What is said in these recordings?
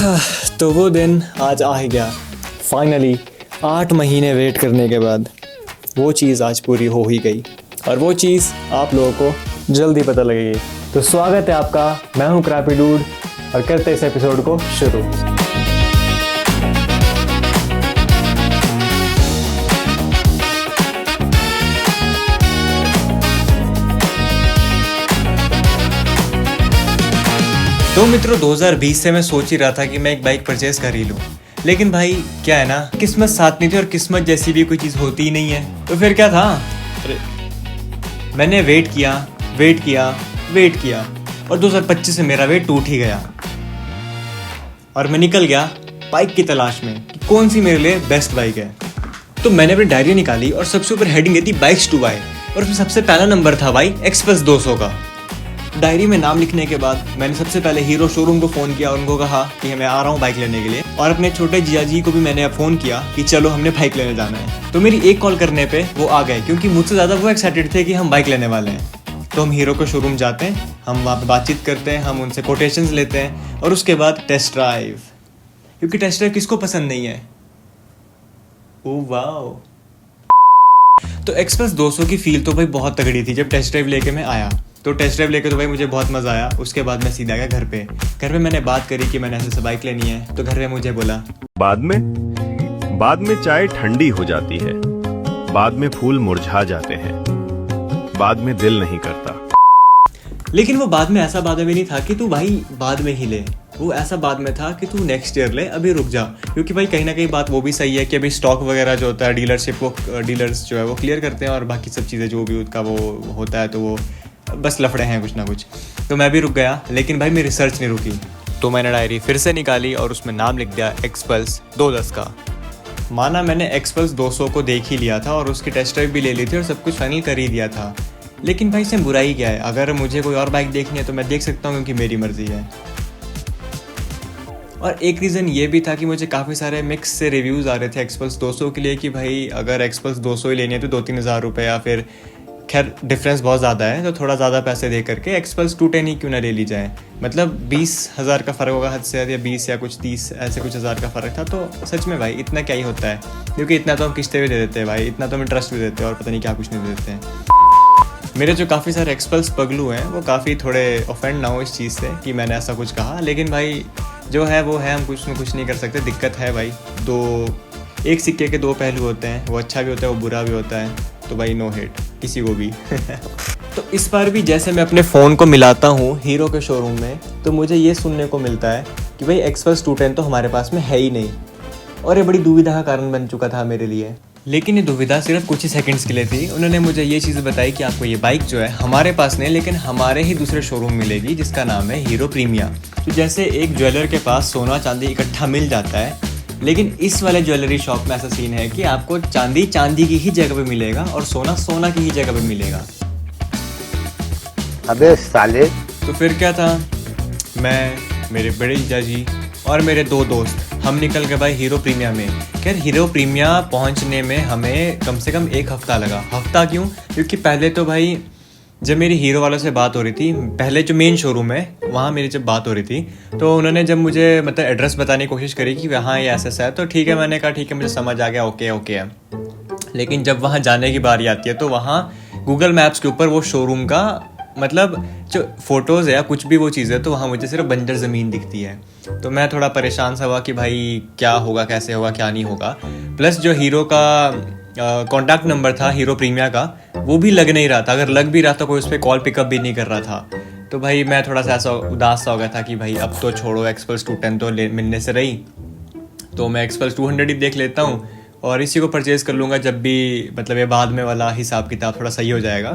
तो वो दिन आज आ ही गया। फाइनली 8 महीने वेट करने के बाद वो चीज़ आज पूरी हो ही गई और वो चीज़ आप लोगों को जल्दी पता लगेगी। तो स्वागत है आपका, मैं हूँ क्रैपी डूड और करते इस एपिसोड को शुरू। तो मित्रों 2020 से मैं सोच ही रहा था कि मैं एक बाइक परचेज कर ही लूँ, लेकिन भाई क्या है ना, किस्मत साथ नहीं थी और किस्मत जैसी भी कोई चीज़ होती ही नहीं है। तो फिर क्या था, मैंने वेट किया और 2025 से मेरा वेट टूट ही गया और मैं निकल गया बाइक की तलाश में कि कौन सी मेरे लिए बेस्ट बाइक है। तो मैंने अपनी डायरी निकाली और सबसे ऊपर हेडिंग दी थी बाइक्स टू बाय और उसमें सबसे पहला नंबर था भाई एक्सप्रेस 200 का। डायरी में नाम लिखने के बाद मैंने सबसे पहले हीरो शोरूम को फ़ोन किया और उनको कहा कि मैं आ रहा हूँ बाइक लेने के लिए, और अपने छोटे जिया जी को भी मैंने फ़ोन किया कि चलो हमने बाइक लेने जाना है। तो मेरी एक कॉल करने पे वो आ गए क्योंकि मुझसे ज़्यादा वो एक्साइटेड थे कि हम बाइक लेने वाले हैं। तो हम हीरो को शोरूम जाते हैं, हम वहाँ पर बातचीत करते हैं, हम उनसे कोटेशंस लेते हैं और उसके बाद टेस्ट ड्राइव, क्योंकि टेस्ट ड्राइव किसको पसंद नहीं है। Oh wow. तो एक्सप्रेस 200 की फील तो भाई बहुत तगड़ी थी। जब टेस्ट ड्राइव लेके मैं आया तो टेस्ट ड्राइव लेके तो भाई मुझे बहुत मज़ा आया। उसके बाद मैं सीधा गया घर पे मैंने बात करी कि मैंने ऐसे बाइक लेनी है। तो घर में मुझे बोला बाद में चाय ठंडी हो जाती है, बाद में फूल मुरझा जाते हैं, बाद में दिल नहीं करता। लेकिन वो बाद में ऐसा बाद में भी नहीं था कि तू भाई बाद में ही ले, वो ऐसा बाद में था कि तू नेक्स्ट ईयर ले, अभी रुक जा। क्योंकि भाई कहीं ना कहीं बात वो भी सही है कि अभी स्टॉक वगैरह जो होता है डीलरशिप वो डीलर्स जो है वो क्लियर करते हैं और बाकी सब चीज़ें जो भी उसका वो होता है तो वो बस लफड़े हैं कुछ ना कुछ। तो मैं भी रुक गया, लेकिन भाई मेरी रिसर्च नहीं रुकी। तो मैंने डायरी फिर से निकाली और उसमें नाम लिख दिया एक्सपल्स 210 का। माना मैंने एक्सपल्स 200 को देख ही लिया था और उसकी टेस्ट ड्राइव भी ले ली थी और सब कुछ फाइनल कर ही दिया था। लेकिन भाई इसमें बुराई क्या है, अगर मुझे कोई और बाइक देखनी है तो मैं देख सकता हूँ क्योंकि मेरी मर्जी है। और एक रीज़न ये भी था कि मुझे काफ़ी सारे मिक्स से रिव्यूज़ आ रहे थे एक्सपल्स 200 के लिए कि भाई अगर एक्सपल्स 200 ही लेनी है तो 2-3 हज़ार रुपये, या फिर खैर डिफरेंस बहुत ज़्यादा है तो थोड़ा ज़्यादा पैसे दे करके एक्सपल्स 210 ही क्यों ना ले ली जाए। मतलब 20,000 का फ़र्क होगा हद से ज़्यादा, या 20 या कुछ 30 ऐसे कुछ हज़ार का फ़र्क था। तो सच में भाई इतना क्या ही होता है, क्योंकि इतना तो हम किस्तें भी दे देते हैं भाई, इतना तो हम इंटरेस्ट भी देते हैं और पता नहीं क्या कुछ नहीं दे देते हैं। मेरे जो काफ़ी सारे एक्सपल्स पगलू हैं वो काफ़ी थोड़े ऑफेंड ना हो इस चीज़ से कि मैंने ऐसा कुछ कहा, लेकिन भाई जो है वो है, हम कुछ नहीं कर सकते। दिक्कत है भाई, एक सिक्के के दो पहलू होते हैं, वो अच्छा भी होता है वो बुरा भी होता है। तो भाई नो हेट किसी को भी। तो इस बार भी जैसे मैं अपने फ़ोन को मिलाता हूँ हीरो के शोरूम में तो मुझे ये सुनने को मिलता है कि भाई एक्सप्रेस 210 तो हमारे पास में है ही नहीं, और ये बड़ी दुविधा का कारण बन चुका था मेरे लिए। लेकिन ये दुविधा सिर्फ कुछ ही सेकंड्स के लिए थी। उन्होंने मुझे ये चीज़ बताई कि आपको ये बाइक जो है हमारे पास नहीं, लेकिन हमारे ही दूसरे शोरूम मिलेगी जिसका नाम है हीरो प्रीमिया। तो जैसे एक ज्वेलर के पास सोना चांदी इकट्ठा मिल जाता है, लेकिन इस वाले ज्वेलरी शॉप में ऐसा सीन है कि आपको चांदी चांदी की ही जगह पे मिलेगा और सोना सोना की ही जगह पे मिलेगा। अबे साले। तो फिर क्या था, मैं, मेरे बड़े जीजा जी और मेरे 2 दोस्त हम निकल गए भाई हीरो प्रीमिया में। खैर हीरो प्रीमिया पहुंचने में हमें कम से कम 1 हफ्ता लगा। हफ्ता क्यों? क्योंकि पहले तो भाई जब मेरी हीरो वालों से बात हो रही थी, पहले जो मेन शोरूम है वहाँ मेरी जब बात हो रही थी तो उन्होंने जब मुझे मतलब एड्रेस बताने की कोशिश करी कि वहाँ ये ऐसा है, तो ठीक है, मैंने कहा ठीक है मुझे समझ आ गया, ओके है। लेकिन जब वहाँ जाने की बारी आती है तो वहाँ गूगल मैप्स के ऊपर वो शोरूम का मतलब जो फ़ोटोज़ है या कुछ भी वो चीज़ है तो वहाँ मुझे सिर्फ बंजर ज़मीन दिखती है। तो मैं थोड़ा परेशान सा हुआ कि भाई क्या होगा, कैसे होगा, क्या नहीं होगा। प्लस जो हीरो का कॉन्टैक्ट नंबर था हीरो प्रीमिया का वो भी लग नहीं रहा था, अगर लग भी रहा था कोई उस पर कॉल पिकअप भी नहीं कर रहा था। तो भाई मैं थोड़ा सा ऐसा उदास सा हो गया था कि भाई अब तो छोड़ो, एक्सपल्स 210 तो मिलने से रही, तो मैं एक्सपल्स 200 ही देख लेता हूँ और इसी को परचेज़ कर लूँगा जब भी मतलब ये बाद में वाला हिसाब किताब थोड़ा सही हो जाएगा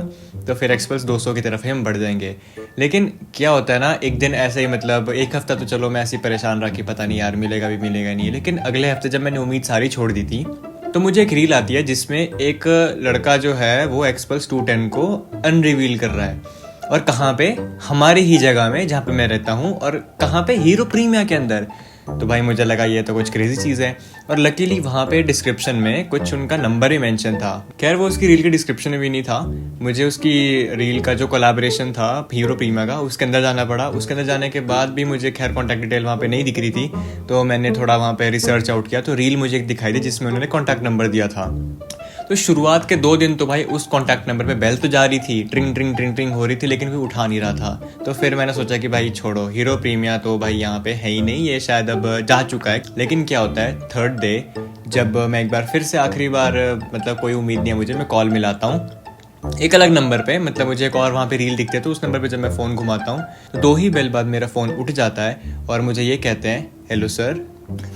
तो फिर एक्सपल्स 200 की तरफ ही हम बढ़ जाएंगे। लेकिन क्या होता है ना, एक दिन ऐसे ही मतलब 1 हफ्ता तो चलो मैं ऐसे ही परेशान रहा कि पता नहीं यार मिलेगा भी मिलेगा नहीं, लेकिन अगले हफ्ते जब मैंने उम्मीद सारी छोड़ दी थी तो मुझे एक रील आती है जिसमें एक लड़का जो है वो एक्सपल्स 210 को अनरिवील कर रहा है, और कहाँ पे, हमारी ही जगह में जहाँ पे मैं रहता हूँ, और कहाँ पे, हीरो प्रीमिया के अंदर। तो भाई मुझे लगा ये तो कुछ क्रेजी चीज़ है। और लकीली वहाँ पे डिस्क्रिप्शन में कुछ उनका नंबर ही मेंशन था। खैर वो उसकी रील के डिस्क्रिप्शन में भी नहीं था, मुझे उसकी रील का जो कोलैबोरेशन था हीरो प्रीमिया का उसके अंदर जाना पड़ा। उसके अंदर जाने के बाद भी मुझे खैर कॉन्टैक्ट डिटेल वहाँ पे नहीं दिख रही थी, तो मैंने थोड़ा वहाँ पे रिसर्च आउट किया तो रील मुझे एक दिखाई दी जिसमें उन्होंने कॉन्टैक्ट नंबर दिया था। तो शुरुआत के 2 दिन तो भाई उस कॉन्टैक्ट नंबर पे बेल तो जा रही थी, ट्रिंग ट्रिंग ट्रिंग ट्रिंग हो रही थी, लेकिन कोई उठा नहीं रहा था। तो फिर मैंने सोचा कि भाई छोड़ो, हीरो प्रीमिया तो भाई यहाँ पे है ही नहीं, ये शायद अब जा चुका है। लेकिन क्या होता है, थर्ड डे जब मैं एक बार फिर से आखिरी बार मतलब कोई उम्मीद नहीं है मुझे, मैं कॉल मिलाता हूँ एक अलग नंबर पे, मतलब मुझे एक और वहाँ पे रील दिखते हैं, तो उस नंबर पे जब मैं फ़ोन घुमाता हूँ तो 2 ही बेल बाद मेरा फ़ोन उठ जाता है और मुझे ये कहते हैं हेलो सर।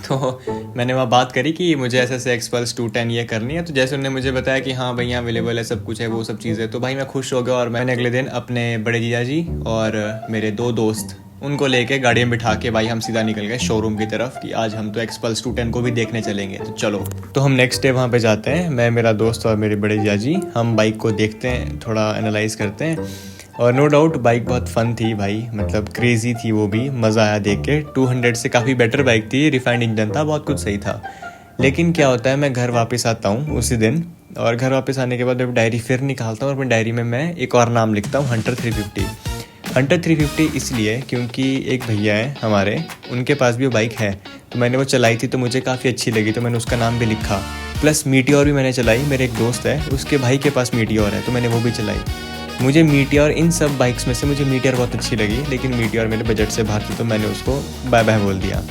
तो मैंने वहाँ बात करी कि मुझे ऐसे Xpulse 210 ये करनी है, तो जैसे उन्होंने मुझे बताया कि हाँ भैया अवेलेबल है, सब कुछ है, वो सब चीज़ें, तो भाई मैं खुश हो गया। और मैंने अगले दिन अपने बड़े जीजा जी और मेरे 2 दोस्त उनको लेके गाड़ी में बिठा के भाई हम सीधा निकल गए शोरूम की तरफ कि आज हम तो Xpulse 210 को भी देखने चलेंगे, तो चलो। तो हम नेक्स्ट डे वहाँ पे जाते हैं, मैं, मेरा दोस्त और मेरे बड़े जीजा जी, हम बाइक को देखते हैं, थोड़ा एनालाइज करते हैं। और नो डाउट बाइक बहुत फ़न थी भाई, मतलब क्रेज़ी थी, वो भी मज़ा आया देख के। 200 से काफ़ी बेटर बाइक थी, रिफाइंड इंजन था, बहुत कुछ सही था। लेकिन क्या होता है, मैं घर वापस आता हूँ उसी दिन, और घर वापस आने के बाद मैं डायरी फिर निकालता हूँ और अपनी डायरी में मैं एक और नाम लिखता हूँ, हंटर 350 इसलिए क्योंकि एक भैया है हमारे, उनके पास भी वो बाइक है, तो मैंने वो चलाई थी तो मुझे काफ़ी अच्छी लगी, तो मैंने उसका नाम भी लिखा। प्लस मीटियोर भी मैंने चलाई, मेरे एक दोस्त है उसके भाई के पास मीटियोर है, तो मैंने वो भी चलाई। मुझे मीटियोर, इन सब बाइक्स में से मुझे मीटियोर बहुत अच्छी लगी, लेकिन मीटियोर मेरे बजट से बाहर थी, तो मैंने उसको बाय बाय बोल दिया।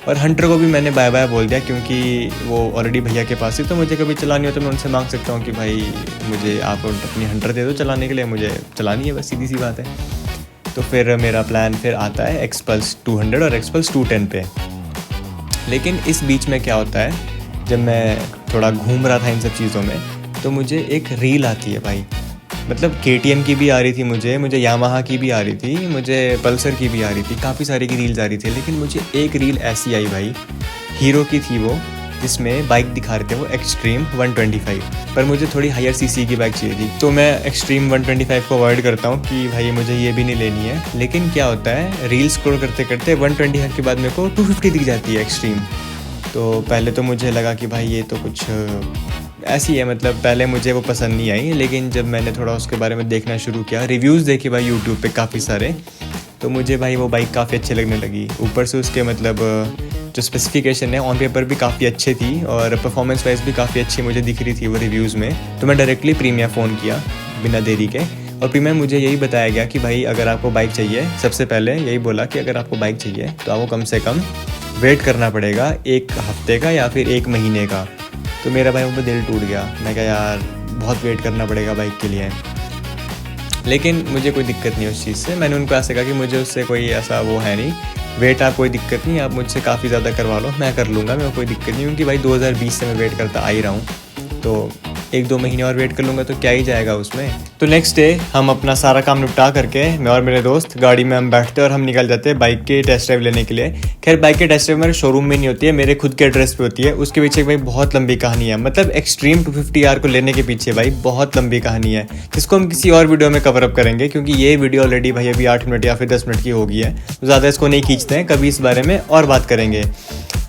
और हंटर को भी मैंने बाय बाय बोल दिया क्योंकि वो ऑलरेडी भैया के पास थी, तो मुझे कभी चलानी हो तो मैं उनसे मांग सकता हूँ कि भाई मुझे आप अपनी हंटर दे दो चलाने के लिए, मुझे चलानी है, बस सीधी सी बात है। तो फिर मेरा प्लान फिर आता है Xpulse 200 और Xpulse 210 पे। लेकिन इस बीच में क्या होता है, जब मैं थोड़ा घूम रहा था इन सब चीज़ों में, तो मुझे एक रील आती है भाई, मतलब KTM की भी आ रही थी, मुझे यामाहा की भी आ रही थी, मुझे पल्सर की भी आ रही थी, काफ़ी सारी की रील्स आ रही थी। लेकिन मुझे एक रील ऐसी आई भाई, हीरो की थी वो, जिसमें बाइक दिखा रहे थे वो एक्सट्रीम 125, पर मुझे थोड़ी हायर सीसी की बाइक चाहिए थी, तो मैं एक्सट्रीम 125 को अवॉइड करता हूँ कि भाई मुझे ये भी नहीं लेनी है। लेकिन क्या होता है, रील स्क्रॉल करते करते 125 के बाद मेरे को 250 दिख जाती है एक्सट्रीम। तो पहले तो मुझे लगा कि भाई ये तो कुछ ऐसी है, मतलब पहले मुझे वो पसंद नहीं आई, लेकिन जब मैंने थोड़ा उसके बारे में देखना शुरू किया, रिव्यूज़ देखे भाई यूट्यूब पे काफ़ी सारे, तो मुझे भाई वो बाइक काफ़ी अच्छी लगने लगी। ऊपर से उसके मतलब जो स्पेसिफिकेशन है ऑन पेपर भी काफ़ी अच्छी थी और परफॉर्मेंस वाइज भी काफ़ी अच्छी मुझे दिख रही थी वो रिव्यूज़ में। तो मैं डायरेक्टली प्रीमिया फ़ोन किया बिना देरी के, और प्रीमिया मुझे यही बताया गया कि भाई अगर आपको बाइक चाहिए, सबसे पहले यही बोला कि अगर आपको बाइक चाहिए तो आपको कम से कम वेट करना पड़ेगा 1 हफ्ते का या फिर 1 महीने का। तो मेरा भाई वो दिल टूट गया, मैं कहा यार बहुत वेट करना पड़ेगा बाइक के लिए। लेकिन मुझे कोई दिक्कत नहीं उस चीज़ से, मैंने उनको ऐसे कहा कि मुझे उससे कोई ऐसा वो है नहीं, वेट आप कोई दिक्कत नहीं, आप मुझसे काफ़ी ज़्यादा करवा लो, मैं कर लूँगा, मेरे को कोई दिक्कत नहीं, क्योंकि भाई 2020 से मैं वेट करता आ ही रहा हूँ, तो 1-2 महीने और वेट कर लूँगा तो क्या ही जाएगा उसमें। तो नेक्स्ट डे हम अपना सारा काम निपटा करके, मैं और मेरे दोस्त गाड़ी में हम बैठते और हम निकल जाते हैं बाइक के टेस्ट ड्राइव लेने के लिए। खैर बाइक के टेस्ट ड्राइव मेरे शोरूम में नहीं होती है, मेरे खुद के एड्रेस पे होती है। उसके पीछे भाई बहुत लंबी कहानी है, मतलब एक्सट्रीम 250R को लेने के पीछे भाई बहुत लंबी कहानी है, जिसको हम किसी और वीडियो में कवर अप करेंगे, क्योंकि ये वीडियो ऑलरेडी भाई अभी 8 मिनट या फिर 10 मिनट की हो गई है, तो ज़्यादा इसको नहीं खींचते हैं, कभी इस बारे में और बात करेंगे।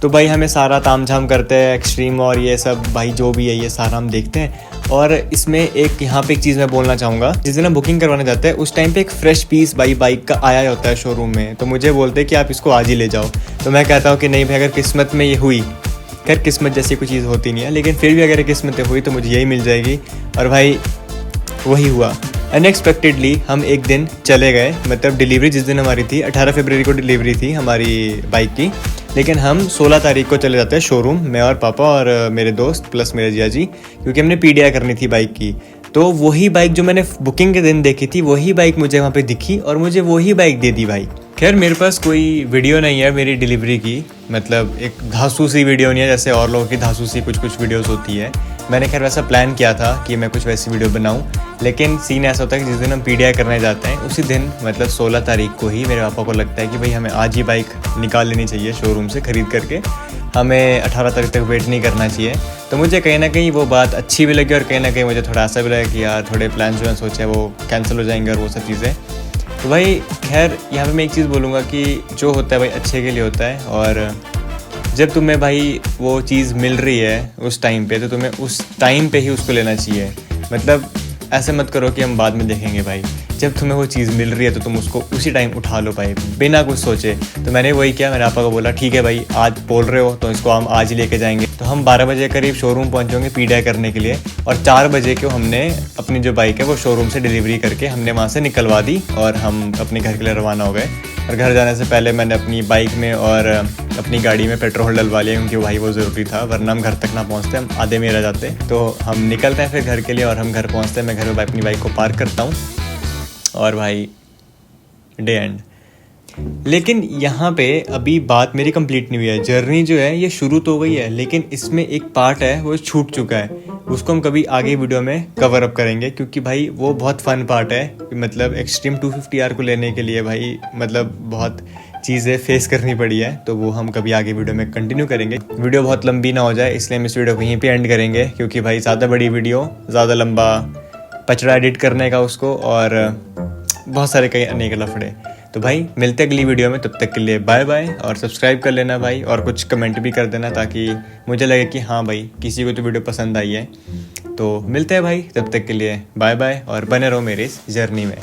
तो भाई हमें सारा ताम झाम करते हैं, एक्सट्रीम और ये सब भाई जो भी है ये सारा हम देखते हैं। और इसमें एक यहाँ पे एक चीज़ मैं बोलना चाहूँगा, जिस दिन हम बुकिंग करवाने जाते हैं उस टाइम पे एक फ्रेश पीस भाई बाइक का आया होता है शोरूम में, तो मुझे बोलते हैं कि आप इसको आज ही ले जाओ। तो मैं कहता हूँ कि नहीं भाई, अगर किस्मत में ये हुई, खैर किस्मत जैसी कोई चीज़ होती नहीं है, लेकिन फिर भी अगर किस्मत में हुई तो मुझे यही मिल जाएगी। और भाई वही हुआ, अनएक्सपेक्टेडली हम एक दिन चले गए, मतलब डिलीवरी जिस दिन हमारी थी 18 फरवरी को डिलीवरी थी हमारी बाइक की, लेकिन हम 16 तारीख को चले जाते हैं शोरूम, मैं और पापा और मेरे दोस्त प्लस मेरे जिया जी, क्योंकि हमने PDI करनी थी बाइक की। तो वही बाइक जो मैंने बुकिंग के दिन देखी थी वही बाइक मुझे वहाँ पे दिखी और मुझे वही बाइक दे दी भाई। खैर मेरे पास कोई वीडियो नहीं है मेरी डिलीवरी की, मतलब एक धांसूसी वीडियो नहीं है जैसे और लोगों की धांसूसी कुछ वीडियोस होती है। मैंने खैर वैसा प्लान किया था कि मैं कुछ वैसी वीडियो बनाऊं, लेकिन सीन ऐसा होता है कि जिस दिन हम PDI करने जाते हैं उसी दिन, मतलब 16 तारीख को ही मेरे पापा को लगता है कि भाई हमें आज ही बाइक निकाल लेनी चाहिए शोरूम से ख़रीद करके, हमें 18 तारीख तक वेट नहीं करना चाहिए। तो मुझे कहीं ना कहीं वो बात अच्छी भी लगी और कहीं ना कहीं मुझे थोड़ा ऐसा भी लगा कि यार थोड़े प्लान जो हैं सोचे वो कैंसिल हो जाएंगे और वो सब चीज़ें। तो भाई खैर यहाँ पे मैं एक चीज़ बोलूँगा कि जो होता है भाई अच्छे के लिए होता है, और जब तुम्हें भाई वो चीज़ मिल रही है उस टाइम पे, तो तुम्हें उस टाइम पे ही उसको लेना चाहिए। मतलब ऐसे मत करो कि हम बाद में देखेंगे भाई, जब तुम्हें वो चीज़ मिल रही है तो तुम उसको उसी टाइम उठा लो भाई, बिना कुछ सोचे। तो मैंने वही किया, मैंने पापा को बोला ठीक है भाई आज बोल रहे हो तो इसको हम आज ही लेके जाएंगे। तो हम 12 बजे करीब शोरूम पहुंचेंगे पीडीआई करने के लिए, और 4 बजे को हमने अपनी जो बाइक है वो शोरूम से डिलीवरी करके हमने वहाँ से निकलवा दी, और हम अपने घर के लिए रवाना हो गए। और घर जाने से पहले मैंने अपनी बाइक में और अपनी गाड़ी में पेट्रोल डलवा लिया, क्योंकि भाई वो ज़रूरी था, वरना हम घर तक ना पहुँचते, हम आधे में रह जाते। तो हम निकलते हैं फिर घर के लिए, और हम घर पहुँचते हैं, मैं घर में अपनी बाइक को पार्क करता हूँ, और भाई डे एंड। लेकिन यहाँ पे अभी बात मेरी कंप्लीट नहीं हुई है। जर्नी जो है ये शुरू तो हो गई है, लेकिन इसमें एक पार्ट है वो छूट चुका है, उसको हम कभी आगे वीडियो में कवर अप करेंगे, क्योंकि भाई वो बहुत फन पार्ट है। मतलब एक्सट्रीम 250R को लेने के लिए भाई मतलब बहुत चीज़ें फेस करनी पड़ी है, तो वो हम कभी आगे वीडियो में कंटिन्यू करेंगे। वीडियो बहुत लंबी ना हो जाए, इसलिए हम इस वीडियो को यहीं पे एंड करेंगे, क्योंकि भाई ज़्यादा बड़ी वीडियो, ज़्यादा लंबा पचड़ा एडिट करने का उसको, और बहुत सारे कई अनेक लफड़े। तो भाई मिलते अगली वीडियो में, तब तक के लिए बाय बाय, और सब्सक्राइब कर लेना भाई, और कुछ कमेंट भी कर देना ताकि मुझे लगे कि हाँ भाई किसी को तो वीडियो पसंद आई है। तो मिलते हैं भाई, तब तक के लिए बाय बाय, और बने रहो मेरी इस जर्नी में।